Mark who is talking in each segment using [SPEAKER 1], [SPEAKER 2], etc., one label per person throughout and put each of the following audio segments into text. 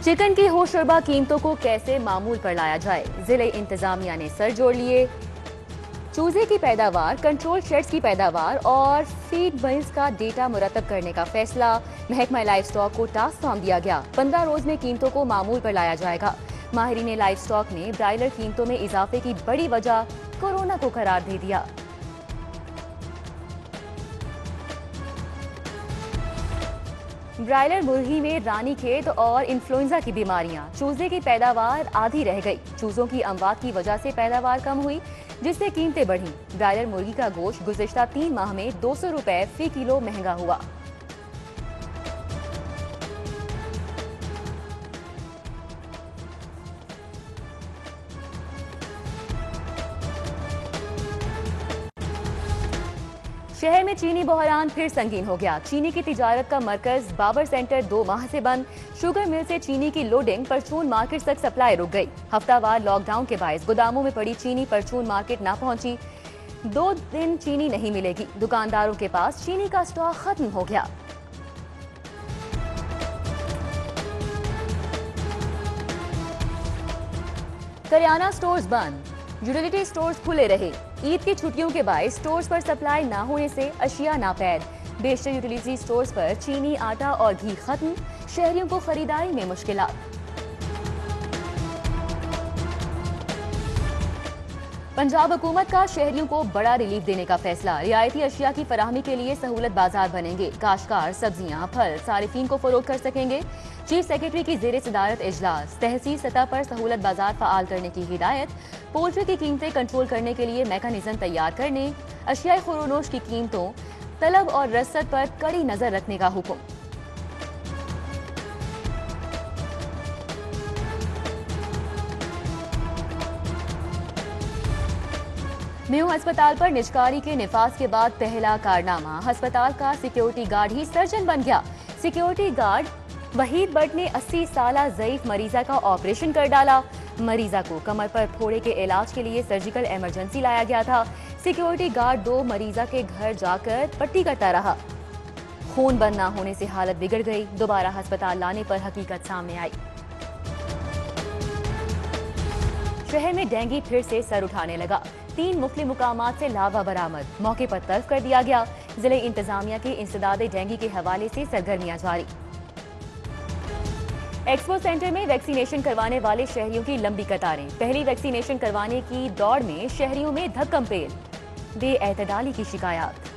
[SPEAKER 1] Chicken की होशरुबा कीमतों को कैसे मामूल पर लाया जाए, जिले इंतजामिया ने सर जोड़ लिए। चूजे की पैदावार, कंट्रोल शेड्स की पैदावार और फीड मिल्स का डेटा मुरतब करने का फैसला। महकमा लाइव स्टॉक को टास्क सौंप दिया गया। 15 रोज में कीमतों को मामूल पर लाया जाएगा। माहिरीन लाइव स्टॉक ने ब्रायलर कीमतों में इजाफे की बड़ी वजह कोरोना को करार दे दिया। ब्रायलर मुर्गी में रानीखेत और इन्फ्लुएंजा की बीमारियां। चूजे की पैदावार आधी रह गई। चूजों की अमवात की वजह से पैदावार कम हुई, जिससे कीमतें बढ़ी। ब्रायलर मुर्गी का गोश्त गुज़िश्ता 3 माह में 200 रुपए फी किलो महंगा हुआ। शहर में चीनी बहरान फिर संगीन हो गया। चीनी की तिजारत का मरकज बाबर सेंटर 2 माह से बंद। शुगर मिल से चीनी की लोडिंग परचून मार्केट तक सप्लाई रुक गई। हफ्तावार लॉकडाउन के बायस गोदामों में पड़ी चीनी परचून मार्केट ना पहुंची। 2 दिन चीनी नहीं मिलेगी। दुकानदारों के पास चीनी का स्टॉक खत्म हो गया। करियाना स्टोर्स बंद, यूटिलिटी स्टोर्स खुले रहे। ईद की छुट्टियों के बायस स्टोर्स पर सप्लाई ना होने से अशिया नापैद। बेशतर यूटिलिटी स्टोर्स पर चीनी, आटा और घी खत्म। शहरियों को खरीदारी में मुश्किलात। पंजाब हुकूमत का शहरियों को बड़ा रिलीफ देने का फैसला। रियायती अशिया की फराहमी के लिए सहूलत बाजार बनेंगे। काश्तकार सब्जियां, फल सारिफीन को फरोख्त कर सकेंगे। चीफ सेक्रेटरी की जेर सदारत इजलास। तहसील सतह पर सहूलत बाजार फाल करने की हिदायत। पोल्ट्री की कीमतें कंट्रोल करने के लिए मैकेनिज्म तैयार करने। अशियाई खुरोनोश की कीमतों, तलब और रसद पर कड़ी नजर रखने का हुक्म। मेयो अस्पताल पर निजकारी के निफाज के बाद पहला कारनामा। अस्पताल का सिक्योरिटी गार्ड ही सर्जन बन गया। सिक्योरिटी गार्ड वहीद बट ने 80 साला ज़ईफ मरीजा का ऑपरेशन कर डाला। मरीजा को कमर पर फोड़े के इलाज के लिए सर्जिकल इमरजेंसी लाया गया था। सिक्योरिटी गार्ड 2 मरीजा के घर जाकर पट्टी करता रहा। खून बंद न होने से हालत बिगड़ गई। दोबारा अस्पताल लाने पर हकीकत सामने आई। शहर में डेंगू फिर से सर उठाने लगा। 3 मुख्तलिफ मुकामात से लावा बरामद। मौके पर तल्फ कर दिया गया। जिले इंतजामिया की इंसदाद डेंगू के हवाले से सरगर्मियां जारी। एक्सपो सेंटर में वैक्सीनेशन करवाने वाले शहरियों की लंबी कतारें। पहली वैक्सीनेशन करवाने की दौड़ में शहरियों में धक्कम-पेल। बेएतदाली की शिकायत।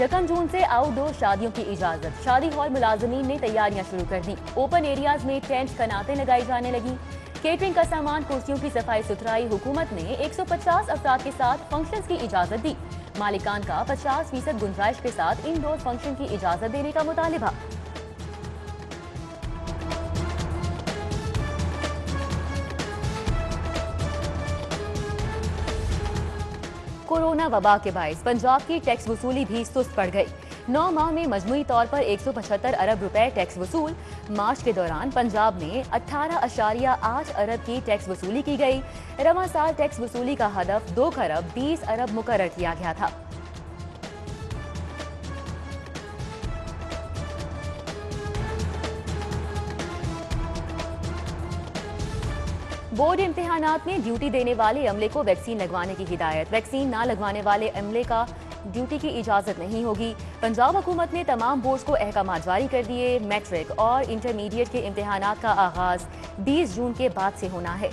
[SPEAKER 1] यकम जून से आउटडोर शादियों की इजाजत। शादी हॉल मुलाजमीन ने तैयारियां शुरू कर दी। ओपन एरियाज में टेंट कनातें लगाई जाने लगी। केटरिंग का सामान, कुर्सियों की सफाई सुथराई। हुकूमत ने 150 अफराद के साथ फंक्शंस की इजाजत दी। मालिकान का 50% गुंजाइश के साथ इंडोर फंक्शन की इजाजत देने का मुतालिबा। कोरोना वबा के बायस पंजाब की टैक्स वसूली भी सुस्त पड़ गई। 9 माह में मजमूई तौर पर 175 अरब रुपए टैक्स वसूल। मार्च के दौरान पंजाब में 18.8 अरब की टैक्स वसूली की गई। रवां साल टैक्स वसूली का हदफ 2 खरब 20 अरब मुकर्रर किया गया था। बोर्ड इम्तिहानात में ड्यूटी देने वाले अमले को वैक्सीन लगवाने की हिदायत। वैक्सीन ना लगवाने वाले अमले का ड्यूटी की इजाजत नहीं होगी। पंजाब हुकूमत ने तमाम बोर्ड्स को अहकामात जारी कर दिए। मैट्रिक और इंटरमीडिएट के इम्तिहानात का आगाज 20 जून के बाद से होना है।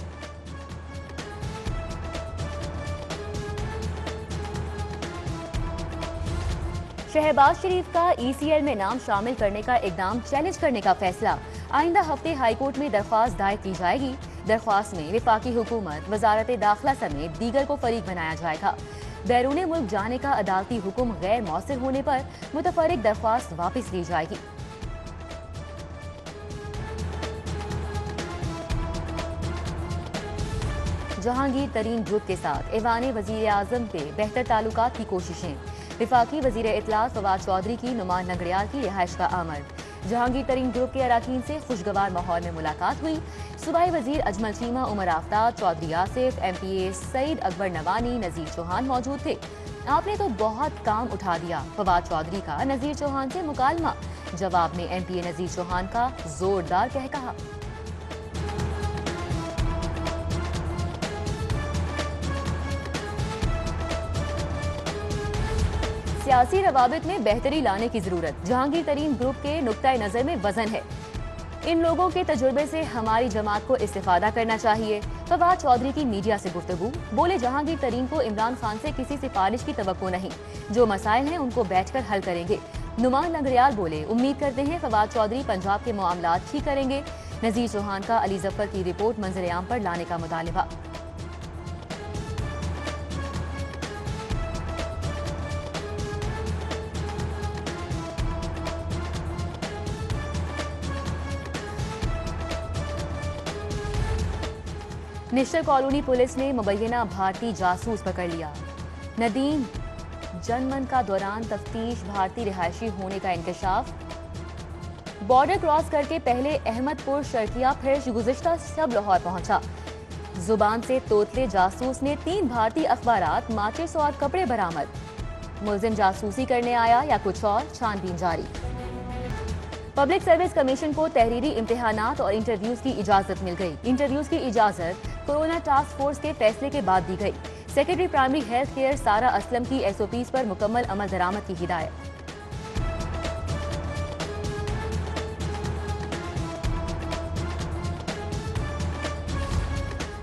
[SPEAKER 1] शहबाज शरीफ का ECL में नाम शामिल करने का इकदाम चैलेंज करने का फैसला। आइंदा हफ्ते हाईकोर्ट में दरख्वास्त दायर की जाएगी। दरख्वास्त में विफाकी हुकूमत, वजारत दाखिला समेत दीगर को फरीक बनाया जाएगा। बैरून मुल्क जाने का अदालती हुक्म गैर मौसर होने पर मुतफर्रिक दरख्वास्त वापस ली जाएगी। जहांगीर तरीन ग्रुप के साथ ऐवान वजीर आजम पे बेहतर ताल्लुकात की कोशिशें। विफाकी वजीर इत्तलात फवाद चौधरी की नुमान नगरियाल की रिहाइश का आमद। जहांगीर तरीन ग्रुप के अराकीन से खुशगवार माहौल में मुलाकात हुई। सूबाई वजीर अजमल चीमा, उमर आफ्ताब, चौधरी आसिफ, MPA सईद अकबर नवानी, नजीर चौहान मौजूद थे। आपने तो बहुत काम उठा दिया, फवाद चौधरी का नजीर चौहान से मुकालमा। जवाब में एमपीए नजीर चौहान का जोरदार कहकहा। सियासी रवाबित में बेहतरी लाने की जरूरत, जहांगीर तरीन ग्रुप के नुक्ताए नजर में वजन है। इन लोगों के तजुर्बे से हमारी जमात को इस्तेफादा करना चाहिए। फवाद चौधरी की मीडिया से गुफ्तगू, बोले जहांगीर तरीन को इमरान खान से किसी सिफारिश की तवक्को नहीं, जो मसाइल हैं उनको बैठकर हल करेंगे। नुमान लंगड़ियाल बोले, उम्मीद करते हैं फवाद चौधरी पंजाब के मामलात ठीक करेंगे। नजीर चौहान का अली जफर की रिपोर्ट मंजर-ए-आम पर लाने का मुतालिबा। निश्चर कॉलोनी पुलिस ने मुबैना भारतीय जासूस पकड़ लिया। नदीम जनमन का दौरान तफ्तीश भारतीय रिहायशी होने का इंकशाफ। बॉर्डर क्रॉस करके पहले अहमदपुर शर्किया, फिर गुज़िश्ता शब लाहौर पहुंचा। जुबान से तोतले जासूस ने 3 भारतीय अखबारात, माचिस और कपड़े बरामद। मुलजिम जासूसी करने आया या कुछ और, छानबीन जारी। पब्लिक सर्विस कमीशन को तहरीरी इम्तिहानात और इंटरव्यूज की इजाजत मिल गई। इंटरव्यूज की इजाजत कोरोना टास्क फोर्स के फैसले के बाद दी गई। सेक्रेटरी प्राइमरी हेल्थ केयर सारा असलम की एसओपीज पर मुकम्मल अमल दरामद की हिदायत।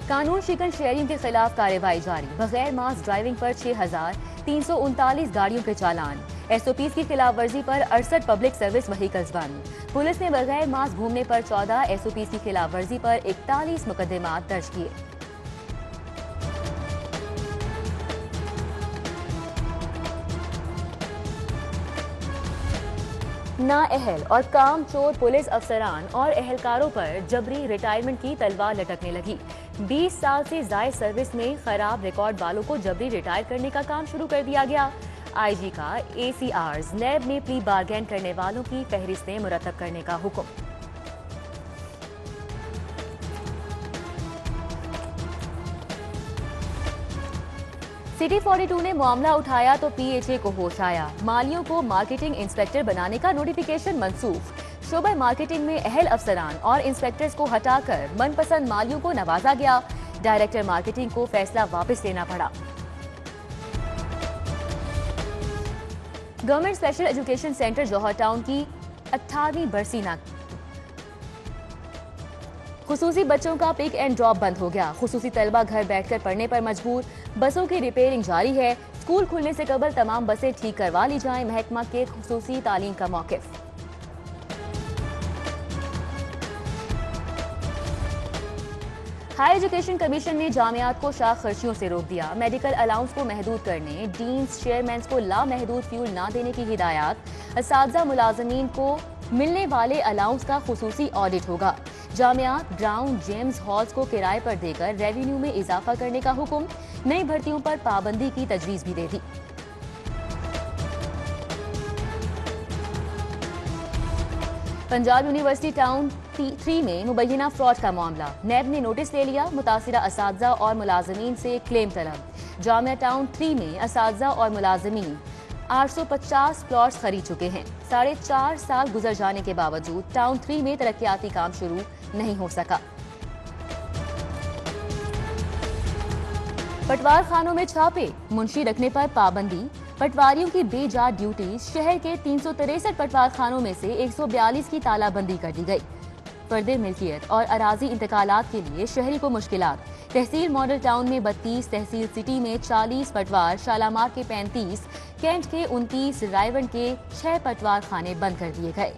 [SPEAKER 1] कानून शिकन शहरियों के खिलाफ कार्रवाई जारी, बगैर मास्क ड्राइविंग पर 6,339 गाड़ियों के चालान। एसओपीज की खिलाफ वर्जी पर 68 पब्लिक सर्विस व्हीकल्स बंद। पुलिस ने बगैर मास्क घूमने पर 14, एसओपीज की खिलाफ वर्जी पर 41 मुकदमात दर्ज किए। नाअहल और काम चोर पुलिस अफसरान और एहलकारों पर जबरी रिटायरमेंट की तलवार लटकने लगी। 20 साल से जायद सर्विस में खराब रिकॉर्ड वालों को जबरी रिटायर करने का काम शुरू कर दिया गया। आईजी का एसीआर्स लैब में प्री बार्गेन करने वालों की फहरिस्तें मुरतब करने का हुक्म। सिटी 42 ने मामला उठाया तो पीएचए को होश आया। मालियों को मार्केटिंग इंस्पेक्टर बनाने का नोटिफिकेशन मंसूख। शोबा मार्केटिंग में अहल अफसरान और इंस्पेक्टर्स को हटाकर मनपसंद मालियों को नवाजा गया। डायरेक्टर मार्केटिंग को फैसला वापस लेना पड़ा। गवर्नमेंट स्पेशल एजुकेशन सेंटर जौहर टाउन की 18वीं बरसी खुसूसी बच्चों का पिक एंड ड्रॉप बंद हो गया। खुसूसी तलबा घर बैठकर पढ़ने पर मजबूर। बसों की रिपेयरिंग जारी है। स्कूल खुलने से कबल तमाम बसें ठीक करवा ली जाएं, महकमा के खुसूसी तालीम का मौकिफ। हाई एजुकेशन कमीशन ने जामियात को शाख खर्चियों से रोक दिया। मेडिकल अलाउंस को महदूद करने, डीन्स चेयरमैन को लामहदूद फ्यूल ना देने की हिदायत। असातिज़ा मुलाजमीन को मिलने वाले अलाउंस का खुसूसी ऑडिट होगा। जामियात ग्राउंड जिम्स हॉल्स को किराए पर देकर रेवेन्यू में इजाफा करने का हुक्म। नई भर्तियों पर पाबंदी की तजवीज भी दे दी। पंजाब यूनिवर्सिटी टाउन 3 में मुबैना फ्रॉड का मामला। नैब ने नोटिस ले लिया। मुतासिरा असातिज़ा और मुलाजमीन से क्लेम तलब। जामिया टाउन 3 में असातिज़ा और मुलाजमीन 850 प्लॉट्स खरीद चुके हैं। 4.5 साल गुजर जाने के बावजूद टाउन 3 में तरक्याती काम शुरू नहीं हो सका। पटवार खानों में छापे, मुंशी रखने पर पाबंदी। पटवारियों की बेजा ड्यूटीज। शहर के 363 पटवार खानों में से 142 की तालाबंदी कर दी गई। फर्दे मिल्कियत और अराजी इंतकालात के लिए शहरी को मुश्किलात। तहसील मॉडल टाउन में 32, तहसील सिटी में 40 पटवार, शालामार के 35, कैंट के 29, रायवन के 6 पटवार खाने बंद कर दिए गए।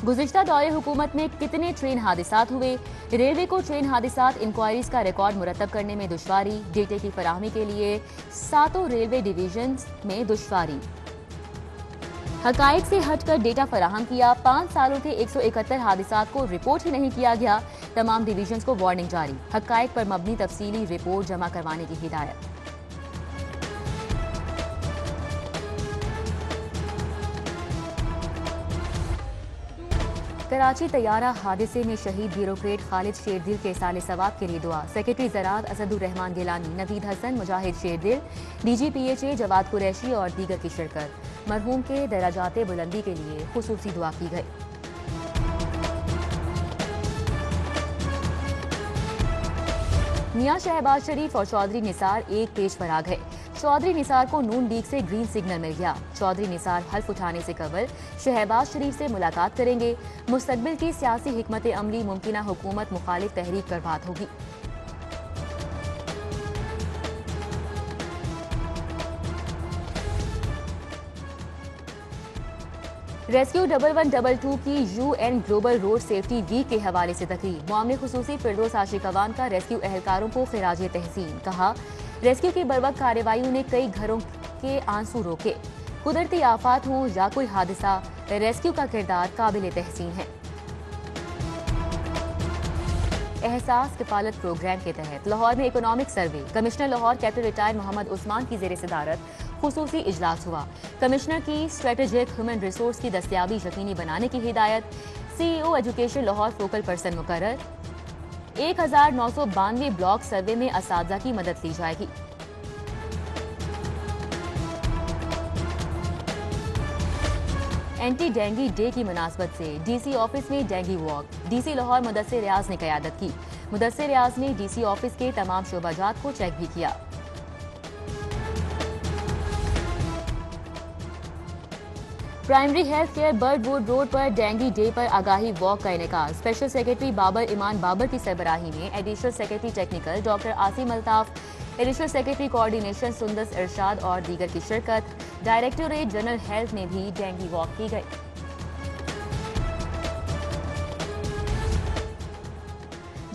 [SPEAKER 1] गुज़िश्ता दौरे हुकूमत में कितने ट्रेन हादसात हुए? रेलवे को ट्रेन हादसात इंक्वायरीज का रिकॉर्ड मुरतब करने में दुश्वारी। डेटे की फराहमी के लिए 7 रेलवे डिवीजन में दुश्वारी। हकायक से हटकर डेटा फराहम किया। 5 सालों के 171 हादसात को रिपोर्ट ही नहीं किया गया। तमाम डिवीजन को वार्निंग जारी। हकायक पर मबनी तफसीली रिपोर्ट जमा करवाने की हिदायत। कराची तैयारा हादसे में शहीद ब्यूरोक्रेट खालिद शेरदिल के साले सवाब के लिए दुआ। सेक्रेटरी ज़राअत असदुर रहमान गिलानी, नवीद हसन, मुजाहिद शेरदिल, DGPHA जवाद कुरैशी और दीगर की शिरकत। मरहूम के दराजाते बुलंदी के लिए खुसूसी दुआ की गई। मियां शहबाज शरीफ और चौधरी निसार एक पेज पर आ गए। चौधरी निसार को नून लीग से ग्रीन सिग्नल मिल गया। चौधरी निसार हल्फ उठाने से कबल शहबाज शरीफ से मुलाकात करेंगे। मुस्तकबिल की सियासी हिकमत अमली मुमकिना हुकूमत मुखालिफ तहरीक पर बात होगी। रेस्क्यू 1122 की UN global road safety week के हवाले से तकरीर। मामले खुसूसी फिरदौस आशिक अवान का रेस्क्यू एहलकारों को खिराजे तहसीन। कहा, रेस्क्यू की बर्वक्त कार्रवाइयों ने कई घरों के आंसू रोके। कुदरती आफात हों या कोई हादसा, रेस्क्यू का किरदार काबिल तहसीन है। एहसास किफालत प्रोग्राम के तहत लाहौर में economic survey. Commissioner Lahore captain retired Mohammad Usman की जेर सदारत खुसूसी इजलास हुआ। कमिश्नर की स्ट्रेटेजिक ह्यूमन रिसोर्स की दस्तियाबी यकीनी बनाने की हिदायत। CEO education Lahore focal person मुकर्रर। 1992 ब्लॉक सर्वे में असातिज़ा की मदद ली जाएगी। एंटी डेंगी डे की मुनासबत से DC ऑफिस में dengue walk. DC Lahore Mudassir Riaz ने क़यादत की। मुदस्सिर रियाज ने DC ऑफिस के तमाम शोबाजात को चेक भी किया। Primary health care Birdwood road पर डेंगी डे पर आगाही वॉक का इनेकाद। स्पेशल सेक्रेटरी बाबर इमान बाबर की सरबराही में additional secretary technical doctor Asim Altaf, additional secretary coordination Sundas Irshad और दीगर की शिरकत। डायरेक्टोरेट जनरल हेल्थ में भी डेंगी वॉक की गई।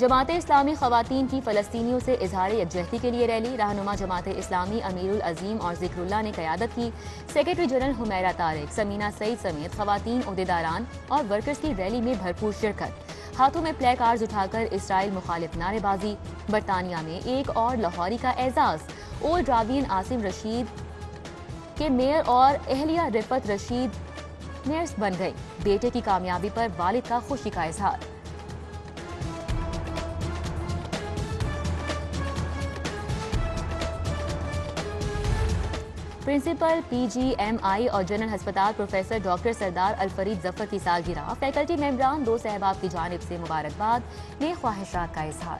[SPEAKER 1] जमाते इस्लामी खवातीन की फ़लस्तीनियों से इजहार यकजहती के लिए रैली। रहनुमा जमाते इस्लामी अमीरुल अजीम और जिक्रुल्लाह ने क़यादत की। सेक्रेटरी जनरल हुमैरा तारिक, समीना सईद समेत खवातीन ओहदेदारान और वर्कर्स की रैली में भरपूर शिरकत। हाथों में प्ले कार्ड्स उठाकर इसराइल मुखालिफ नारेबाजी। बरतानिया में एक और लाहौरी का एजाज। ओल्ड ड्रावियन आसिम रशीद के मेयर और एहलिया रिफत रशीद मेयर्स बन गई। बेटे की कामयाबी पर वालिद का खुशी का इजहार। प्रिंसिपल PGMI और जनरल हस्पताल प्रोफेसर डॉक्टर सरदार अलफरीद जफर की सालगिरह। फैकल्टी मेंबरान दो सहबाब की जानिब से मुबारकबाद में ख्वाहिशात का इजहार।